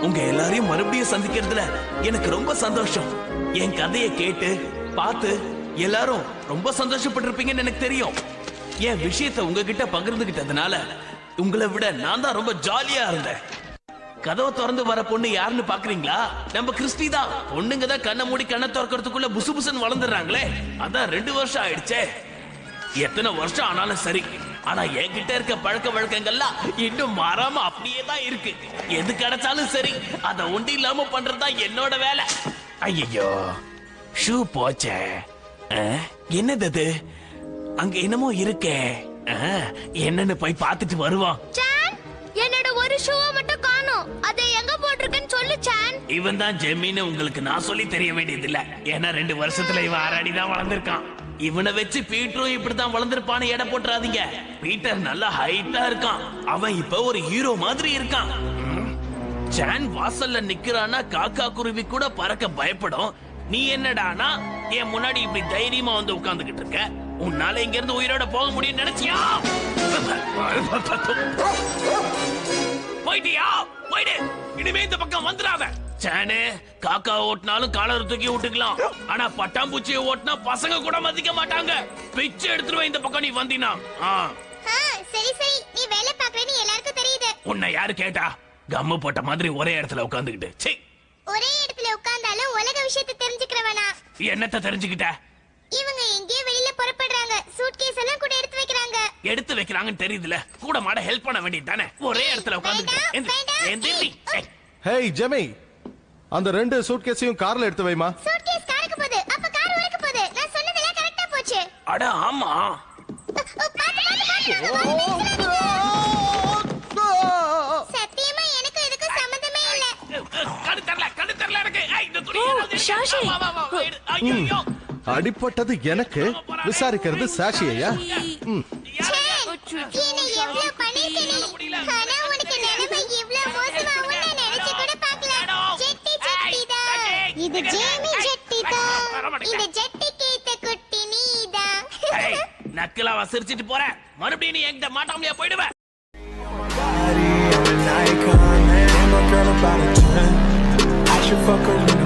உங்க எல்லாரையும் மறுபடியும் சந்திக்கிறதுல எனக்கு ரொம்ப சந்தோஷம். என் கதையை கேட்டு பார்த்து எல்லாரும் ரொம்ப சந்தோஷப்பட்டிருப்பீங்கன்னு எனக்கு தெரியும். என் விஷயத்தை உங்ககிட்ட பகிர்ந்துகிட்டதுனால உங்களை விட நான் தான் ரொம்ப ஜாலியா இருந்தேன். கதவை திறந்து வர பொண்ணு யாருன்னு பாக்குறீங்களா? நம்ம கிறிஸ்டி தான். பொண்ணுங்க தான் கண்ணை மூடி கண்ணை திறக்கிறதுக்குள்ள புசு புசுன்னு வளர்ந்துடுறாங்களே. அதான் 2 வருஷம் ஆயிடுச்சே. எத்தனை வருஷம் ஆனாலும் சரி, ஆனா என்கிட்ட இருக்க பழக்க வழக்கங்கள்லாம் இன்னும் மாறாம அப்படியே தான் இருக்கு. எது கிடைச்சாலும் சரி, அத ஒண்டி இல்லாம பண்றதா என்னோட வேலை. ஐயோ, ஷூ போச்சே. என்னது அது? அங்க என்னமோ இருக்கே. என்னன்னு போய் பார்த்துட்டு வருவான். என்னோட ஒரு ஷூவை மட்டும் காணோம். அதை எங்க போட்டிருக்கேன்னு சொல்லு சான். இவன் தான் ஜெமின்னு உங்களுக்கு நான் சொல்லி தெரிய வேண்டியது இல்ல. ஏன்னா 2 வருஷத்துல இவன் 6 அடி தான் வளர்ந்திருக்கான். இவனை வச்சு பீட்டரும் இப்படித்தான் வளர்ந்திருப்பான்னு எடை போட்டுறாதீங்க. பீட்டர் நல்லா ஹைட்டா இருக்கான். அவன் இப்ப ஒரு ஹீரோ மாதிரி இருக்கான். சான் வாசல்ல நிக்கிறானா காக்கா குருவி கூட பறக்க பயப்படும். நீ என்னடானா என் முன்னாடி இப்படி தைரியமா வந்து உட்கார்ந்துகிட்டு இருக்க. உன்னால இங்க இருந்து உயிரோட போக முடியும் நினைச்சியா? போயிட்டியா? போயிடு. இனிமே இந்த பக்கம் வந்துடாத. சானே, காக்கா ஓட்டினாலும் காலர் தூக்கி விட்டுக்கலாம். ஆனா பட்டாம்பூச்சியை ஓட்டினா பசங்க கூட மதிக்க மாட்டாங்க. பிச்சை எடுத்துருவேன் இந்த பக்கம் நீ வந்தினா. சரி சரி, நீ வேலை பார்க்கறேன்னு எல்லாருக்கும் தெரியுது. உன்னை யாரு கேட்டா? கம்மு போட்ட மாதிரி ஒரே இடத்துல உட்கார்ந்துகிட்டு. சீ, ஒரே இடத்துல உட்கார்ந்தாலும் உலக விஷயத்தை தெரிஞ்சுக்கிறவனா? என்னத்த தெரிஞ்சுக்கிட்ட? இவங்க எங்கேயோ வெளியில புறப்படுறாங்க. சூட்கேஸ் எல்லாம் கூட எடுத்து வைக்கிறாங்க. எடுத்து வைக்கிறாங்கன்னு தெரியுதுல, கூட மாட ஹெல்ப் பண்ண வேண்டியது தானே. ஒரே இடத்துல உட்கார்ந்துகிட்டு. ஹேய் ஜெமி, அந்த 2 சூட்கேஸையும் கார்ல எடுத்து வைமா. சூட்கேஸ் காருக்கு போகுது. அப்ப கார் உனக்கு போகுது. நான் சொன்னதெல்லாம் கரெக்ட்டா போச்சு. அட ஆமா. சத்தியமா எனக்கு இதுக்கு சம்பந்தமே இல்ல. கண்ணு தெரியல எனக்கு. இந்த துணி வா வா வா. ஐயோ, அடிபட்டது எனக்கு, விசாரிக்கிறது சாஷியா? நீ எவ்வளவு பண்ணிருக்க நீ. ஆனா உனக்கு நிலைமை இவ்வளவு மோசமாவும் நான் நினைச்சு கூட பார்க்கல. ஜெட்டி ஜெட்டிதான். இது ஜேமி ஜெட்டிதான். இந்த ஜெட்டி கேத்த குட்டி நீதான். நக்கலா வசிரிச்சிட்டு போற. மறுபடியும் நீ என்கிட்ட மாட்டாமையா போயிடுவ. I should fuck her